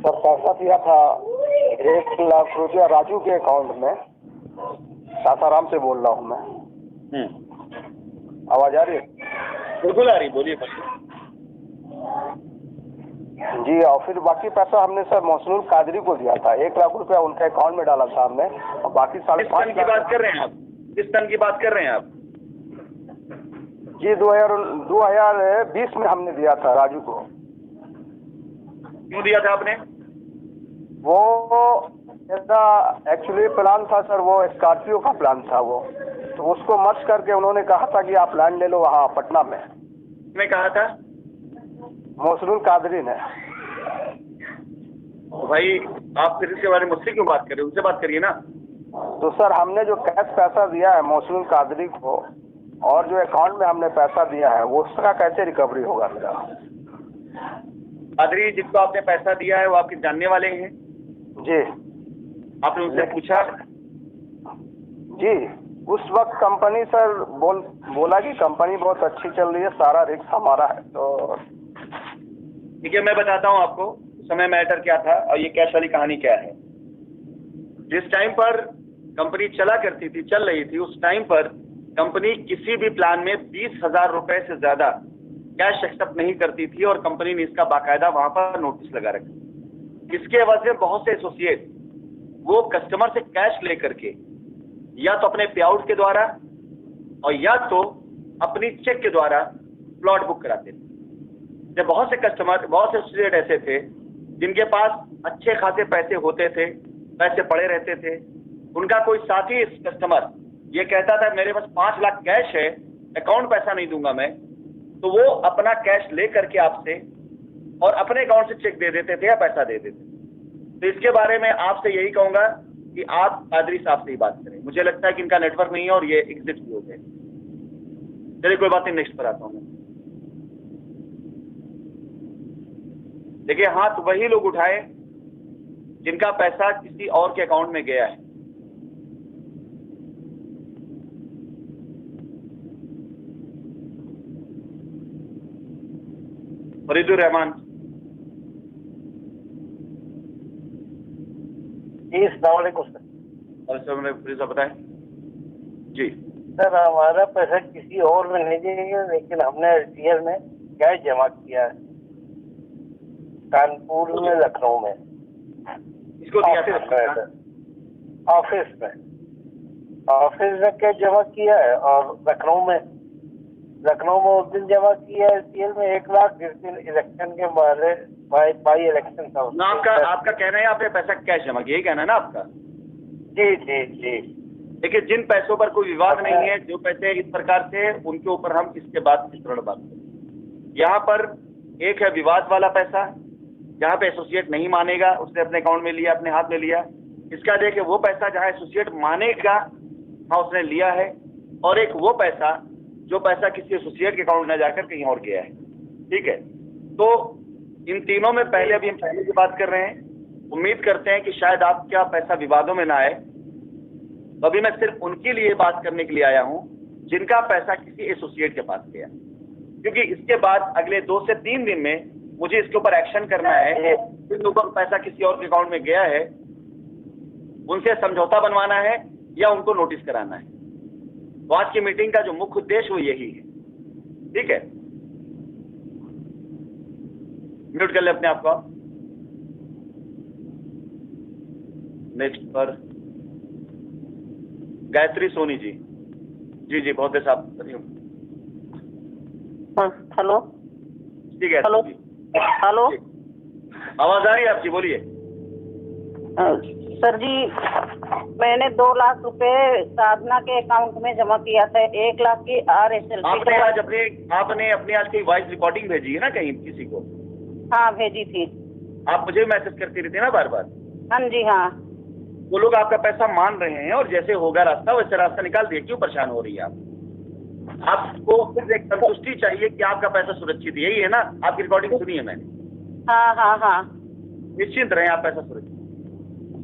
Sir पैसा दिया था 1,00,000 रुपया राजू के अकाउंट में। सासाराम से बोल रहा हूँ मैं। आवाज आ रही है? बिल्कुल आ रही, बोलिए। जी, और फिर बाकी पैसा हमने सर मोहसिनुल कादरी को दिया था। 1,00,000 रुपया उनके अकाउंट में डाला था हमने, और बाकी 5.5 की बात कर रहे हैं आप? किस सन की बात कर रहे हैं आप? जी 2020 में हमने दिया था राजू को। क्यों दिया था आपने? वो ऐसा एक्चुअली प्लान था सर, वो स्कॉर्पियो का प्लान था वो, तो उसको मर्ज करके उन्होंने कहा था कि आप लैंड ले लो वहाँ पटना में। मैं कहा था मोहसिनुल कादरी ने। तो भाई आप फिर इसके बारे में मुझसे क्यों बात कर रहे हैं? उनसे बात करिए ना। तो सर हमने जो कैश पैसा दिया है मोहसिनुल कादरी को, और जो अकाउंट में हमने पैसा दिया है वो उसका कैसे रिकवरी होगा मेरा? कादरी जिसको आपने पैसा दिया है वो आपके जानने वाले हैं? जी। आपने उनसे पूछा? जी, उस वक्त कंपनी सर बोला कि कंपनी बहुत अच्छी चल रही है, सारा रिस्क हमारा है। तो ठीक है, मैं बताता हूँ आपको समय मैटर क्या था और ये कैश वाली कहानी क्या है। जिस टाइम पर कंपनी चल रही थी, उस टाइम पर कंपनी किसी भी प्लान में 20,000 रुपए से ज्यादा कैश एक्सेप्ट नहीं करती थी, और कंपनी ने इसका बाकायदा वहां पर नोटिस लगा रखा। इसके वजह से बहुत से एसोसिएट वो कस्टमर से कैश लेकर के या तो अपने पे आउट के द्वारा और या तो अपनी चेक के द्वारा प्लॉट बुक कराते थे। जब बहुत से कस्टमर, बहुत से एसोसिएट ऐसे थे जिनके पास अच्छे खासे पैसे होते थे, पैसे पड़े रहते थे, उनका कोई साथी इस कस्टमर ये कहता था मेरे पास 5 लाख कैश है, अकाउंट पैसा नहीं दूंगा मैं, तो वो अपना कैश ले करके आपसे और अपने अकाउंट से चेक दे देते थे या पैसा दे देते थे। तो इसके बारे में आपसे यही कहूंगा कि आप कादरी साहब से ही बात करें। मुझे लगता है कि इनका नेटवर्क नहीं है और ये एग्जिट भी हो गए। चलिए कोई बात नहीं, नेक्स्ट पर आता हूं मैं। देखिए, हाथ वही लोग उठाए जिनका पैसा किसी और के अकाउंट में गया है। फरीदुर रहमान जी, अस्सलाम वालेकुम सर। और बताएं जी। सर हमारा पैसा किसी और में नहीं दिया, लेकिन हमने एसटीएल में कैश जमा किया है कानपुर में, लखनऊ में। इसको दिया था ऑफिस में कैश जमा किया है, और लखनऊ में उस दिन जमा किया है एसटीएल में 1,00,000 जिस दिन इलेक्शन के बाई इलेक्शन था। ना आपका कहना है आपने पैसा कैश जमा किया, यही कहना है ना आपका? जी जी जी। देखिए, जिन पैसों पर कोई विवाद नहीं है, जो पैसे इस प्रकार से, उनके ऊपर हम इसके बाद इस तरह बात करें। यहाँ पर एक है विवाद वाला पैसा, जहाँ पे एसोसिएट नहीं मानेगा, उसने अपने अकाउंट में लिया, अपने हाथ में लिया। इसका देखिए वो पैसा जहाँ एसोसिएट मानेगा हाँ उसने लिया है, और एक वो पैसा जो पैसा किसी एसोसिएट के अकाउंट में जाकर कहीं और गया है। ठीक है, तो इन तीनों में पहले अभी हम पहले की बात कर रहे हैं। उम्मीद करते हैं कि शायद आपका पैसा विवादों में ना आए। तो अभी मैं सिर्फ उनके लिए बात करने के लिए आया हूं जिनका पैसा किसी एसोसिएट के पास गया, क्योंकि इसके बाद अगले 2 से 3 दिन में मुझे इसके ऊपर एक्शन करना है। जिन लोगों का पैसा किसी और के अकाउंट में गया है उनसे समझौता बनवाना है या उनको नोटिस कराना है। तो आज की मीटिंग का जो मुख्य उद्देश्य वो यही है। ठीक है, म्यूट कर ले अपने आप को। नेक्स्ट पर गायत्री सोनी जी। जी जी, बहुत देर साहब। हेलो। ठीक है, हेलो हेलो, आवाज आ रही है आपकी, बोलिए। सर जी, मैंने 2 लाख रुपए साधना के अकाउंट में जमा किया था। 1 लाख की RSL। आपने अपने आज की वॉइस रिकॉर्डिंग भेजी है ना कहीं किसी को? हाँ भेजी थी। आप मुझे मैसेज करती रहती है ना बार बार। हाँ जी हाँ। वो लोग आपका पैसा मान रहे हैं और जैसे होगा रास्ता वैसे रास्ता निकाल दिए। क्यों परेशान हो रही है आप? आपको सिर्फ एक संतुष्टि चाहिए कि आपका पैसा सुरक्षित, यही है ना? आपकी रिकॉर्डिंग सुनी है मैंने। हाँ हाँ हाँ। निश्चिंत रहे, आप पैसा सुरक्षित।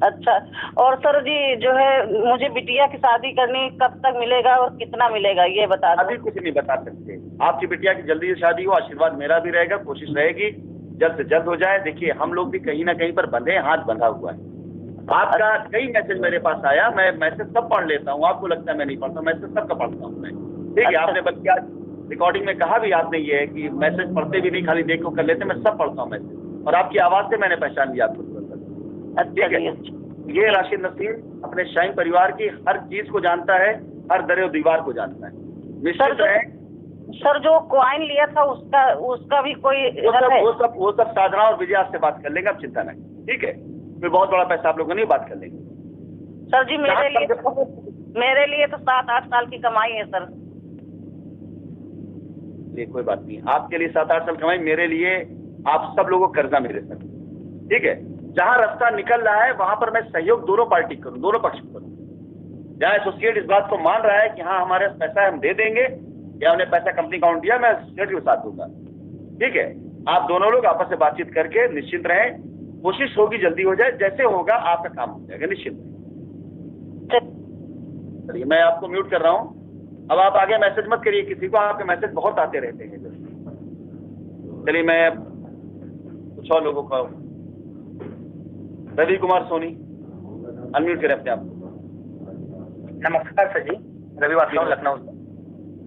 अच्छा, और सर जी जो है मुझे बिटिया की शादी करनी, कब तक मिलेगा और कितना मिलेगा ये बता दो। अभी कुछ नहीं बता सकते। आपकी बिटिया की जल्दी से शादी हो, आशीर्वाद मेरा भी रहेगा, कोशिश रहेगी जल्द से जल्द हो जाए। देखिए हम लोग भी कहीं ना कहीं पर बंधे हैं, हाथ बंधा हुआ है। आपका कई मैसेज मेरे पास आया, मैं मैसेज सब पढ़ लेता हूँ, आपको लगता है मैं नहीं पढ़ता, मैसेज सबका पढ़ता हूँ मैं, ठीक है। आपने बल्कि आज रिकॉर्डिंग में कहा भी आपने ये है कि मैसेज पढ़ते भी नहीं, खाली देखो कर लेते, मैं सब पढ़ता हूँ मैसेज, और आपकी आवाज से मैंने पहचान लिया आपको तुरंत, ठीक है। ये राशिद नसीम अपने शाहीन परिवार की हर चीज को जानता है, हर दर और दीवार को जानता है। निश्चित रहे सर, जो कॉइन लिया था उसका भी कोई वो सब साधना और विजय आपसे बात कर लेंगे, आप चिंता नहीं, ठीक है। फिर बहुत बड़ा पैसा आप लोगों नहीं बात कर लेंगे। सर जी मेरे लिए तो 7-8 साल की कमाई है सर। ये कोई बात नहीं, आपके लिए 7-8 साल कमाई, मेरे लिए आप सब लोगों को कर्जा मेरे सर, ठीक है। जहां रास्ता निकल रहा है वहां पर मैं सहयोग दोनों पार्टी करूं, दोनों पक्ष को करूं। जहां एसोसिएट इस बात को मान रहा है कि हाँ हमारे पैसा हम दे देंगे, या हमने पैसा कंपनी अकाउंट दिया, मैं एसोसिएट के साथ दूंगा, ठीक है। आप दोनों लोग आपस में बातचीत करके निश्चिंत रहें, कोशिश होगी जल्दी हो जाए, जैसे होगा आपका काम हो जाएगा, निश्चिंत। चलिए मैं आपको म्यूट कर रहा हूं, अब आप आगे मैसेज मत करिए किसी को, आपके मैसेज बहुत आते रहते हैं। चलिए मैं कुछ और लोगों का, रवि कुमार सोनी अनम्यूट करें अपने आप। नमस्कार सर जी, रवि वास्तव लखनऊ से।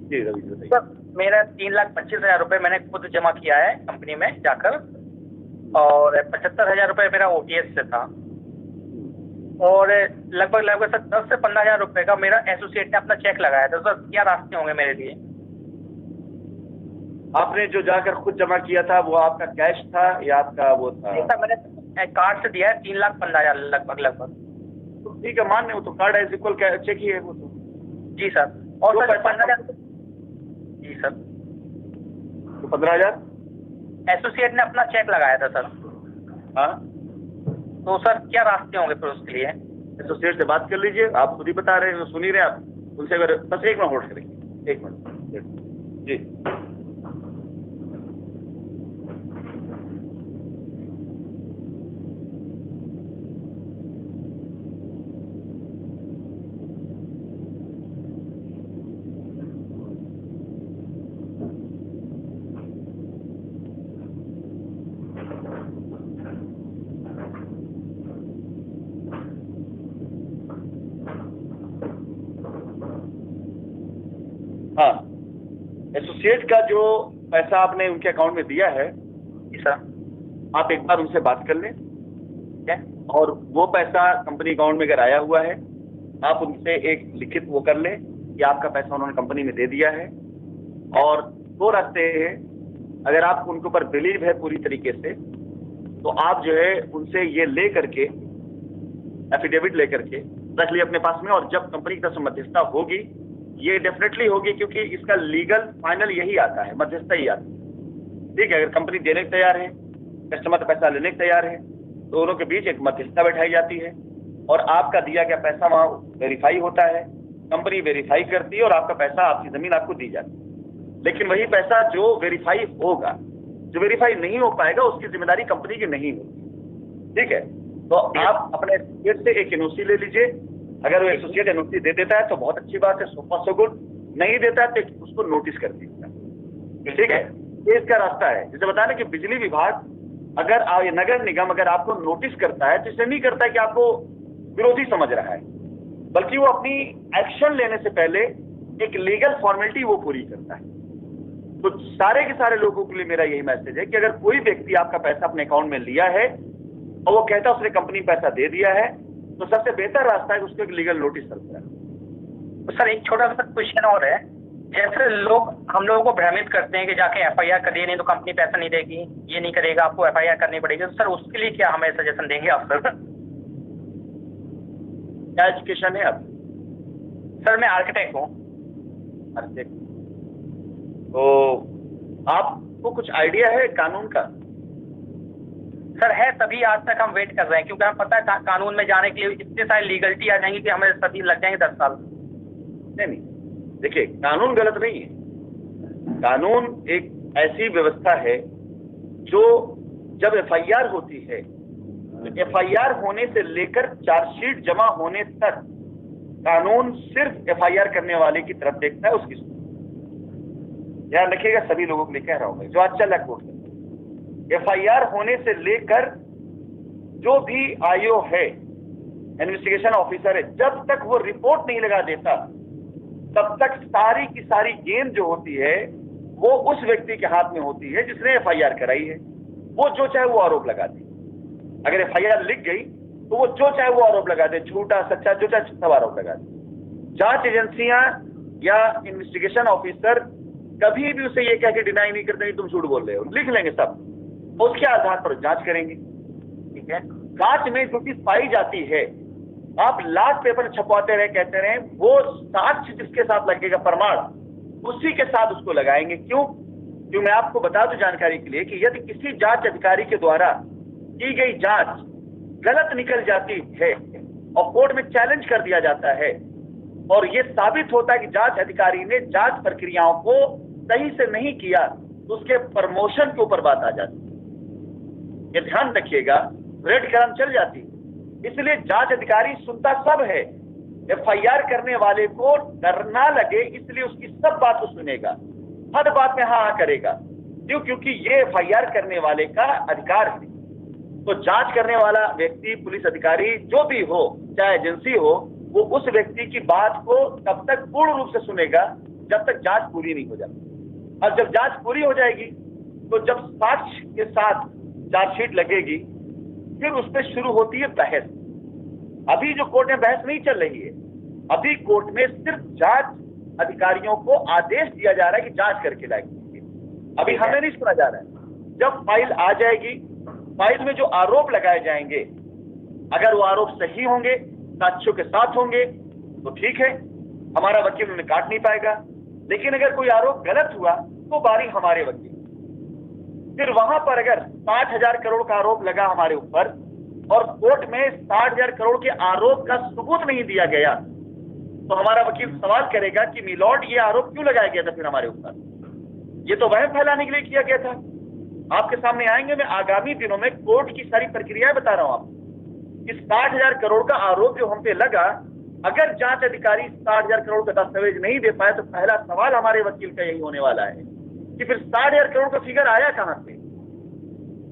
जी रवि जी, सर मेरा 3,25,000 रुपये मैंने खुद जमा किया है कंपनी में जाकर, और 75,000 रुपये मेरा OTS से था, और लगभग सर 10 से 15,000 रुपये का मेरा एसोसिएट ने अपना चेक लगाया था। सर क्या रास्ते होंगे मेरे लिए? आपने जो जाकर खुद जमा किया था वो आपका कैश था या आपका वो था? सर मैंने कार्ड से दिया है 3,15,000 लगभग। तो ठीक है, मान रहे हो, तो कार्ड एज इक्वल चेक ही है वो तो। जी सर, और सर 15,000। जी सर, तो 15,000 एसोसिएट ने अपना चेक लगाया था सर। हाँ, तो सर क्या रास्ते होंगे फिर उसके लिए? एसोसिएट से बात कर लीजिए, आप खुद ही बता रहे हैं, सुन ही रहे आप उनसे, अगर बस 1 मिनट होल्ड करेंगे, 1 मिनट जी। हाँ, एसोसिएट का जो पैसा आपने उनके अकाउंट में दिया है सर, आप एक बार उनसे बात कर लें, क्या, और वो पैसा कंपनी अकाउंट में अगर आया हुआ है आप उनसे एक लिखित वो कर लें कि आपका पैसा उन्होंने कंपनी में दे दिया है। और 2 रास्ते हैं, अगर आप उनके ऊपर बिलीव है पूरी तरीके से, तो आप जो है उनसे ये ले करके एफिडेविट ले करके रख लिए अपने पास में, और जब कंपनी की तरफ से मध्यस्थता होगी, ये डेफिनेटली होगी क्योंकि इसका लीगल फाइनल यही आता है, मध्यस्थता ही आता है, ठीक है। अगर कंपनी देने को तैयार है, कस्टमर पैसा लेने को तैयार है, दोनों के बीच एक मध्यस्थता बैठाई जाती है, और आपका दिया गया पैसा वहां वेरीफाई होता है, कंपनी वेरीफाई करती है, और आपका पैसा, आपकी जमीन आपको दी जाती है। लेकिन वही पैसा जो वेरीफाई होगा, जो वेरीफाई नहीं हो पाएगा उसकी जिम्मेदारी कंपनी की नहीं होगी, ठीक है। तो आप अपने एसोसिएट से एक एनओसी ले लीजिए, अगर वो एसोसिएट एनओसी दे देता है तो बहुत अच्छी बात है, सो फॉर सो गुड, नहीं देता है तो उसको नोटिस कर दीजिएगा, ठीक है। ये इसका रास्ता है। जैसे बता रहे कि बिजली विभाग अगर नगर निगम अगर आपको नोटिस करता है तो इसलिए नहीं करता है कि आपको विरोधी समझ रहा है, बल्कि वो अपनी एक्शन लेने से पहले एक लीगल फॉर्मेलिटी वो पूरी करता है। तो सारे के सारे लोगों के लिए मेरा यही मैसेज है कि अगर कोई व्यक्ति आपका पैसा अपने अकाउंट में लिया है और वो कहता है उसने कंपनी पैसा दे दिया है, तो सबसे बेहतर रास्ता है कि उसको एक लीगल नोटिस करता है। तो सर एक छोटा सा क्वेश्चन और है, जैसे लोग हम लोगों को भ्रमित करते हैं कि जाके FIR करिए, नहीं तो कंपनी पैसा नहीं देगी, ये नहीं करेगा, आपको FIR करनी पड़ेगी। तो सर उसके लिए क्या हमें सजेशन देंगे आप सर? क्या एजुकेशन है आप? सर मैं आर्किटेक्ट हूँ। आर्किटेक्ट, तो आपको कुछ आइडिया है कानून का? सर है, तभी आज तक हम वेट कर रहे हैं, क्योंकि हमें पता है कानून में जाने के लिए इतने सारे लीगलिटी आ जाएंगी कि हमें सभी लग जाएंगे 10 साल। नहीं, देखिए कानून गलत नहीं है, कानून एक ऐसी व्यवस्था है जो जब FIR होती है तो FIR होने से लेकर चार्जशीट जमा होने तक कानून सिर्फ FIR करने वाले की तरफ देखता है, उसकी ध्यान रखिएगा, सभी लोगों के लिए कह रहा हूं मैं, जो आज चल रहा है कोर्ट में, एफआईआर होने से लेकर जो भी आईओ है, इन्वेस्टिगेशन ऑफिसर है, जब तक वो रिपोर्ट नहीं लगा देता तब तक सारी की सारी गेंद जो होती है वो उस व्यक्ति के हाथ में होती है जिसने एफआईआर कराई है। वो जो चाहे वो आरोप लगा दे। अगर एफआईआर लिख गई तो वो जो चाहे वो आरोप लगा दे, झूठा सच्चा जो चाहे सब आरोप लगा दे। जांच एजेंसियां या इन्वेस्टिगेशन ऑफिसर कभी भी उसे ये कह के डिनाई नहीं करते नहीं तुम झूठ बोल रहे हो, लिख लेंगे सब, उसके आधार पर जांच करेंगे। ठीक है, जांच में जो चीज पाई जाती है, आप लाख पेपर छपवाते रहे कहते रहे, वो साक्ष्य जिसके साथ लगेगा प्रमाण उसी के साथ उसको लगाएंगे। क्यों? मैं आपको बता दूं जानकारी के लिए कि यदि किसी जांच अधिकारी के द्वारा की गई जांच गलत निकल जाती है और कोर्ट में चैलेंज कर दिया जाता है और यह साबित होता है कि जांच अधिकारी ने जांच प्रक्रियाओं को सही से नहीं किया, तो उसके प्रमोशन के ऊपर बात आ जाती है। ये ध्यान रखिएगा, रेड कलम चल जाती है। इसलिए जांच अधिकारी सुनता सब है, एफआईआर करने वाले को डर ना लगे इसलिए उसकी सब बात को सुनेगा, हर बात में हाँ करेगा। क्यों? क्योंकि ये एफआईआर करने वाले का अधिकार है। तो जांच करने वाला व्यक्ति, पुलिस अधिकारी जो भी हो, चाहे एजेंसी हो, वो उस व्यक्ति की बात को तब तक पूर्ण रूप से सुनेगा जब तक जांच पूरी नहीं हो जाती। और जब जांच पूरी हो जाएगी तो जब साक्ष्य के साथ चार्जशीट लगेगी फिर उस पर शुरू होती है बहस। अभी जो कोर्ट में बहस नहीं चल रही है, अभी कोर्ट में सिर्फ जांच अधिकारियों को आदेश दिया जा रहा है कि जांच करके लाएंगे। अभी हमें नहीं सुना जा रहा है। जब फाइल आ जाएगी, फाइल में जो आरोप लगाए जाएंगे, अगर वो आरोप सही होंगे, साक्ष्यों के साथ होंगे तो ठीक है, हमारा वकील उन्हें काट नहीं पाएगा। लेकिन अगर कोई आरोप गलत हुआ तो बारी हमारे वकील। फिर वहां पर अगर 60,000 करोड़ का आरोप लगा हमारे ऊपर और कोर्ट में 60,000 करोड़ के आरोप का सबूत नहीं दिया गया तो हमारा वकील सवाल करेगा कि मिलॉर्ड ये आरोप क्यों लगाया गया था फिर हमारे ऊपर? ये तो वहम फैलाने के लिए किया गया था। आपके सामने आएंगे, मैं आगामी दिनों में कोर्ट की सारी प्रक्रियाएं बता रहा हूं आपको। इस 60,000 करोड़ का आरोप जो हम पे लगा, अगर जांच अधिकारी 60,000 करोड़ का दस्तावेज नहीं दे पाए तो पहला सवाल हमारे वकील का यही होने वाला है कि फिर 60,000 करोड़ का फिगर आया कहां से?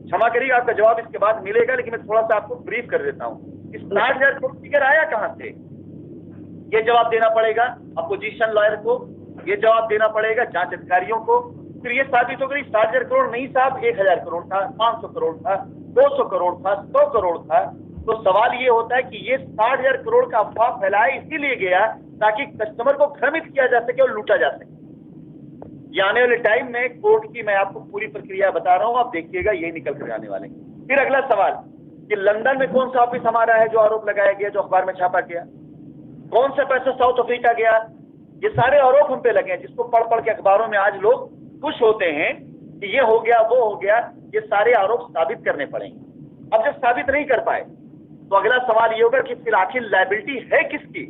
क्षमा करिए, आपका जवाब इसके बाद मिलेगा, लेकिन मैं थोड़ा सा आपको ब्रीफ कर देता हूं। इस 60,000 करोड़ फिगर आया कहां से? ये जवाब देना पड़ेगा अपोजिशन लॉयर को, ये जवाब देना पड़ेगा जांच अधिकारियों को। फिर ये साबित हो गई 60,000 करोड़ नहीं साहब, 1,000 करोड़ था, 500 करोड़ था, 200 करोड़ था, 100 करोड़ था। तो सवाल ये होता है कि ये 60,000 करोड़ का अफवाह फैलाया इसीलिए गया ताकि कस्टमर को भ्रमित किया जा सके और लूटा जा सके। ये आने वाले टाइम में कोर्ट की मैं आपको पूरी प्रक्रिया बता रहा हूं, आप देखिएगा यही निकल कर आने वाले। फिर अगला सवाल कि लंदन में कौन सा ऑफिस हमारा है जो आरोप लगाया गया, जो अखबार में छापा गया, कौन सा पैसा साउथ अफ्रीका गया, ये सारे आरोप हम पे लगे हैं, जिसको पढ़ पढ़ के अखबारों में आज लोग खुश होते हैं कि ये हो गया वो हो गया। ये सारे आरोप साबित करने पड़ेंगे। अब जब साबित नहीं कर पाए तो अगला सवाल ये होगा कि फिर आखिर लायबिलिटी है किसकी?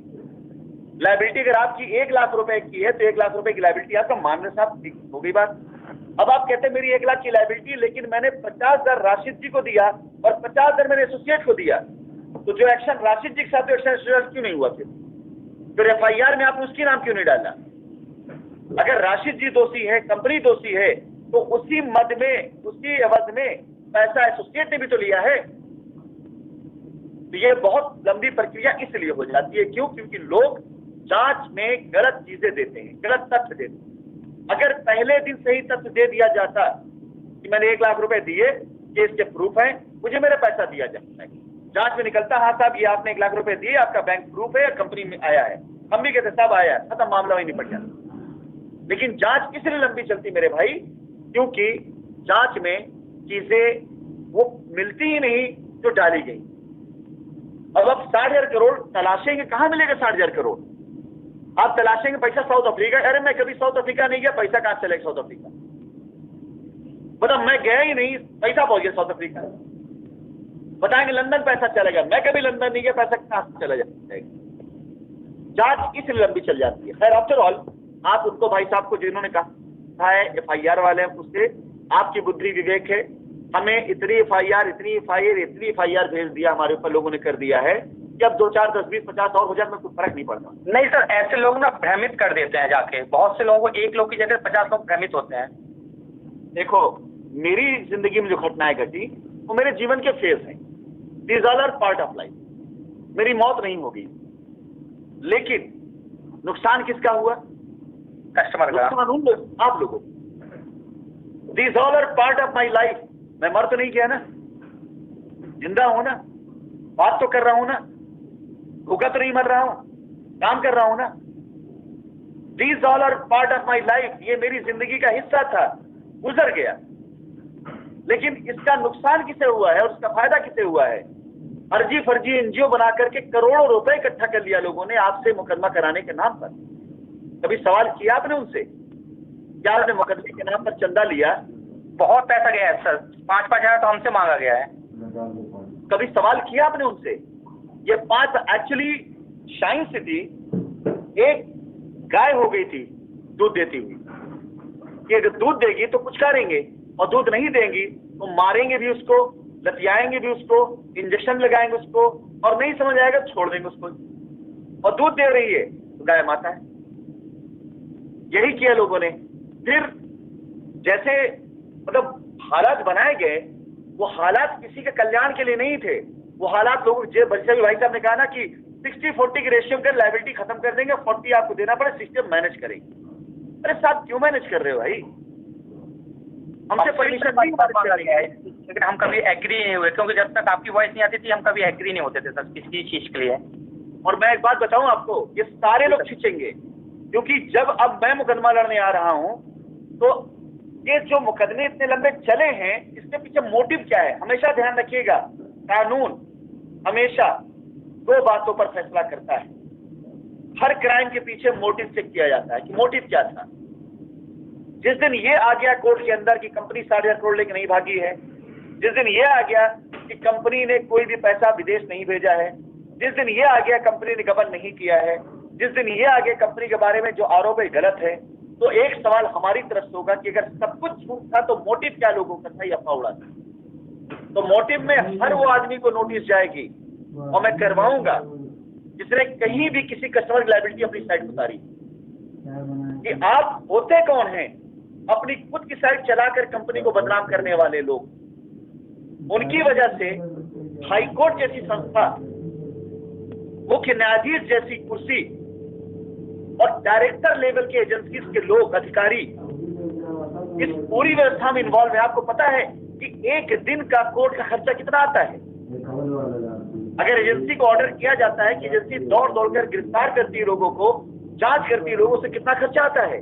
लायबिलिटी अगर आपकी 1 लाख रुपए की है तो 1 लाख रुपए की लायबिलिटी आपका मान रहे साहब, ठीक हो गई बात। अब आप कहते हैं मेरी 1 लाख की लायबिलिटी, लेकिन मैंने 50,000 राशिद जी को दिया और 50,000 मैंने एसोसिएट को दिया, तो जो एक्शन राशिद जी के साथ एक्शन क्यों नहीं हुआ? फिर एफआईआर में आपने उसकी नाम क्यों नहीं डाला? अगर राशिद जी दोषी है, कंपनी दोषी है, तो उसी मद में, उसी एवज में पैसा एसोसिएट ने भी तो लिया है। तो ये बहुत लंबी प्रक्रिया इसलिए हो जाती है। क्यों? क्योंकि लोग जांच में गलत चीजें देते हैं, गलत तथ्य देते हैं। अगर पहले दिन सही तथ्य दे दिया जाता कि मैंने 1 लाख रुपए दिए, केस के प्रूफ है, मुझे मेरा पैसा दिया जाता है, जांच में निकलता हाँ साहब ये आपने 1 लाख रुपए दिए, आपका बैंक प्रूफ है, कंपनी में आया है, हम भी कहते साहब आया है, खत्म, मामला वही निपट जाता। लेकिन जांच इसलिए लंबी चलती मेरे भाई क्योंकि जांच में चीजें वो मिलती ही नहीं जो डाली गई। अब आप 60,000 करोड़ तलाशेंगे, कहां मिलेगा 60,000 करोड़? आप तलाशेंगे पैसा साउथ अफ्रीका, अरे मैं कभी साउथ अफ्रीका नहीं गया, पैसा कहां चलेगा साउथ अफ्रीका? मतलब मैं गया ही नहीं, पैसा पहुंच गया साउथ अफ्रीका। बताएंगे लंदन पैसा चलेगा, मैं कभी लंदन नहीं गया, पैसा कहां से चला जाएगा? जांच इसलिए लंबी चल जाती है। खैर आफ्टर ऑल आप उनको भाई साहब को जिन्होंने कहा है एफआईआर वाले हैं, उससे आपकी बुद्धि विवेक है। हमें इतनी एफआईआर भेज दिया, हमारे ऊपर लोगों ने कर दिया है कि अब 2, 4, 10, 20, 50 और हो जाए में कुछ फर्क नहीं पड़ता। नहीं सर, ऐसे लोग ना भ्रमित कर देते हैं जाके, बहुत से लोगों को, एक लोग की जगह 50 लोग भ्रमित होते हैं। देखो मेरी जिंदगी में जो घटनाएं घटी वो मेरे जीवन के फेज हैं। These all are part of life. मेरी मौत नहीं होगी, लेकिन नुकसान किसका हुआ? कस्टमर का। नुकसान उन लोग, आप लोगों। These all are part of my life. मैं मर तो नहीं गया ना, जिंदा हूं ना, बात तो कर रहा हूं ना, भूखा तो नहीं मर रहा हूं, काम कर रहा हूं ना। These all are part of my life. ये मेरी जिंदगी का हिस्सा था, गुजर गया, लेकिन इसका नुकसान किसे हुआ है और उसका फायदा किसे हुआ है? फर्जी फर्जी एनजीओ बना करके करोड़ों रुपए इकट्ठा कर लिया लोगों ने आपसे मुकदमा कराने के नाम पर। कभी सवाल किया आपने उनसे? क्या आपने मुकदमे के नाम पर चंदा लिया? बहुत पैसा गया है सर, 5-5 हजार तो हमसे मांगा गया है। कभी सवाल किया आपने उनसे? ये 5 एक्चुअली शाइन से थी, एक गाय हो गई थी दूध देती हुई कि अगर दूध देगी तो कुछ करेंगे, और दूध नहीं देंगी तो मारेंगे भी उसको, लतियाएंगे भी उसको, इंजेक्शन लगाएंगे उसको, और नहीं समझ आएगा छोड़ देंगे उसको। और दूध दे रही है तो गाय माता है। यही किया लोगों ने। फिर जैसे मतलब हालात बनाए गए, वो हालात किसी के कल्याण के लिए नहीं थे। वो हालात लोगों, जैसे भाई साहब ने कहा ना कि 60-40 की रेशियो कर लायबिलिटी खत्म कर देंगे, 40 आपको देना पड़े, 60 मैनेज करेंगे। अरे साहब क्यों मैनेज कर रहे हो भाई? हमसे परमिशन नहीं मांगा गया है, लेकिन हम कभी एग्री नहीं हुए, क्योंकि जब तक आपकी वॉइस नहीं आती थी हम कभी एग्री नहीं होते थे सर किसी चीज के लिए। और मैं एक बात बताऊं आपको, ये सारे लोग खींचेंगे, क्योंकि जब अब मैं मुकदमा लड़ने आ रहा हूं तो ये जो मुकदमे इतने लंबे चले हैं, इसके पीछे मोटिव क्या है? हमेशा ध्यान रखिएगा, कानून हमेशा 2 बातों पर फैसला करता है। हर क्राइम के पीछे मोटिव चेक किया जाता है कि मोटिव क्या था। जिस दिन ये आ गया कोर्ट के अंदर कि कंपनी 60,000 करोड़ लेके नहीं भागी है, जिस दिन ये आ गया कि कंपनी ने कोई भी पैसा विदेश नहीं भेजा है, जिस दिन ये आ गया कंपनी ने गबन नहीं किया है, जिस दिन ये आ गया कंपनी के बारे में जो आरोप है गलत है, तो एक सवाल हमारी तरफ से होगा कि अगर सब कुछ झूठ था तो मोटिव क्या लोगों का था? अफवाह उड़ा था। तो मोटिव में हर वो आदमी को नोटिस जाएगी, और मैं करवाऊंगा जिसने कहीं भी किसी कस्टमर की लायबिलिटी अपनी साइड उतारी, कि आप होते कौन हैं? अपनी खुद की साइड चलाकर कंपनी को बदनाम करने वाले लोग। उनकी वजह से हाईकोर्ट जैसी संस्था, मुख्य न्यायाधीश जैसी कुर्सी, और डायरेक्टर लेवल के एजेंसीज के लोग, अधिकारी इस पूरी व्यवस्था में इन्वॉल्व है। आपको पता है कि एक दिन का कोर्ट का खर्चा कितना आता है? अगर एजेंसी को ऑर्डर किया जाता है कि एजेंसी दौड़ दौड़ कर गिरफ्तार करती है लोगों को, जांच करती है लोगों से, कितना खर्चा आता है?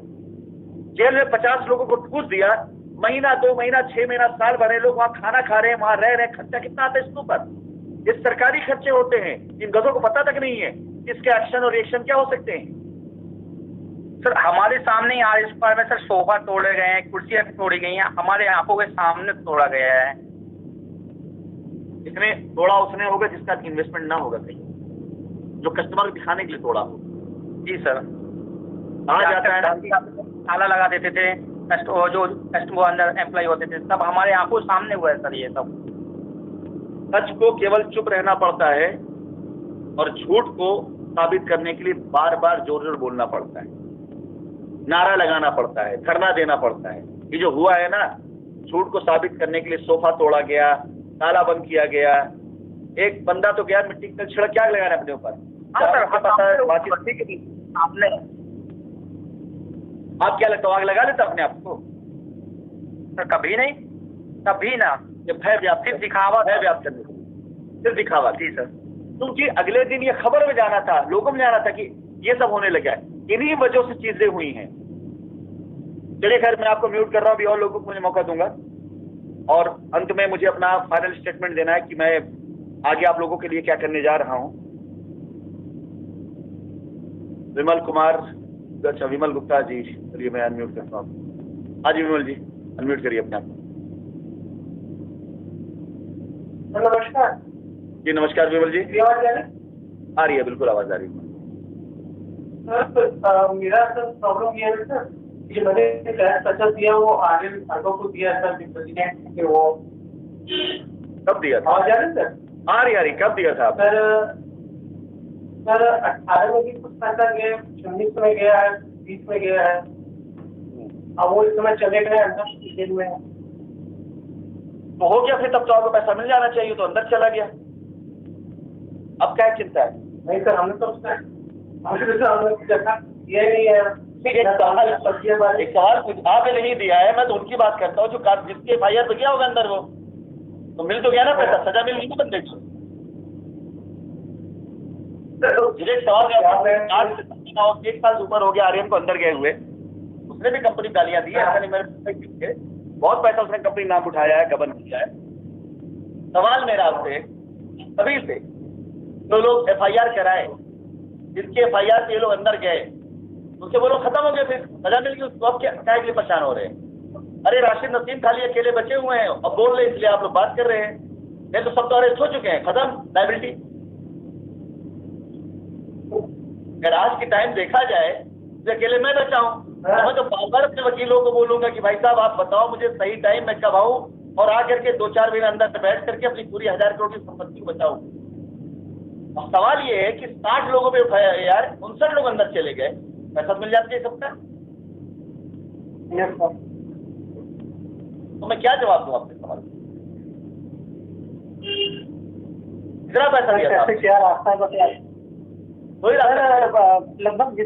जेल में 50 लोगों को ठूस दिया, महीना 2 महीना 6 महीना साल भरे लोग वहां खाना खा रहे हैं, वहां रह रहे हैं, खर्चा कितना आता है इसके ऊपर? ये सरकारी खर्चे होते हैं, इन गधों को पता तक नहीं है इसके एक्शन और रिएक्शन क्या हो सकते हैं। सर हमारे सामने ही आज इस बार में सर सोफा तोड़े गए हैं, कुर्सियां तोड़ी गई हैं, हमारे आंखों के सामने तोड़ा गया है। इसने तोड़ा उसने होगा जिसका इन्वेस्टमेंट ना होगा कहीं, जो कस्टमर को दिखाने के लिए तोड़ा हो। जी सर। कहा जाता है ना, ताला लगा देते थे, जो कस्टमर अंदर एम्प्लॉय होते थे, सब हमारे आंखों सामने हुआ है सर ये सब। सच को केवल चुप रहना पड़ता है, और झूठ को साबित करने के लिए बार बार जोर जोर बोलना पड़ता है, नारा लगाना पड़ता है, धरना देना पड़ता है। ये जो हुआ है ना, झूठ को साबित करने के लिए सोफा तोड़ा गया, ताला बंद किया गया, एक बंदा तो गया मिट्टी का छिड़क क्या लगाना अपने ऊपर। हाँ सर, आपने, आप क्या लगता है आग लगा लेता अपने आप को? सर कभी नहीं, कभी ना। ये भय व्याप्त, सिर्फ दिखावा, भय व्याप्त करने, सिर्फ दिखावा। जी सर। क्योंकि अगले दिन ये खबर में जाना था, लोगों में जाना था कि ये सब होने लगा है। इन्हीं वजह से चीजें हुई हैं। चलिए खैर, मैं आपको म्यूट कर रहा हूं, अभी और लोगों को मुझे मौका दूंगा। और अंत में मुझे अपना फाइनल स्टेटमेंट देना है कि मैं आगे आप लोगों के लिए क्या करने जा रहा हूं। विमल कुमार, अच्छा विमल गुप्ता जी, चलिए मैं अनम्यूट करता हूँ। हाँ जी विमल जी, अनम्यूट करिए अपने आप। नमस्कार जी नमस्कार विमल जी। आवाज आ रही है, बिल्कुल आवाज आ रही है। सर मेरा सर प्रॉब्लम ये है सर कि मैंने टैक्स अच्छा दिया, वो आगे विभागों को दिया सर, प्रेसिडेंट के वो कब दिया था? आवाज आ रही सर? आ रही, कब दिया था? सर 18 में भी कुछ पैसा गया, 19 में गया है, 20 में गया है, अब वो इस समय चले गए अंदर जेल में। तो हो गया फिर, तब तो आपको पैसा मिल जाना चाहिए, तो अंदर चला गया। अब क्या चिंता है? नहीं सर, हमने तो देखा ये नहीं है। एक सवाल कुछ आपने नहीं दिया है, मैं तो उनकी बात करता हूँ जो जिसके FIR पे गया होगा अंदर, वो तो मिल तो गया ना पैसा, सजा मिल गई ना बंदे को। मुझे सवाल एक साल से ऊपर हो गया आर्यन को अंदर गए हुए, उसने भी कंपनी गालियां दी है, ऐसा नहीं मेरे बहुत पैसा उसने कंपनी नाम उठाया है, गबन किया है। सवाल मेरा आपसे सभी से, जो लोग FIR कराए, जिसके FIR से ये लोग अंदर गए, उससे वो लोग खत्म हो गए, फिर सजा मिल गई, उसको अब क्या के लिए परेशान हो रहे हैं? अरे राशिद नसीम खाली अकेले बचे हुए हैं, अब बोल रहे इसलिए आप लोग बात कर रहे हैं, नहीं तो सब तो अरेस्ट हो चुके हैं, खत्म लाइबिलिटी। अगर आज के टाइम देखा जाए तो अकेले मैं बचा हूं, मैं तो बार बार अपने वकीलों को बोलूंगा कि भाई साहब आप बताओ मुझे सही टाइम मैं कब आऊं और आकर के 2-4 महीने अंदर बैठ करके अपनी पूरी 1000 करोड़ की संपत्ति को बचाऊं। अब सवाल ये है कि 60 लोगों पे FIR, 59 लोग अंदर चले गए, पैसा मिल जाती है सबका। तो मैं क्या जवाब दूं आपके सवाल? कितना पैसा दिया था? क्या रास्ता बताया? वही रास्ता लगभग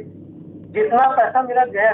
जितना पैसा मेरा गया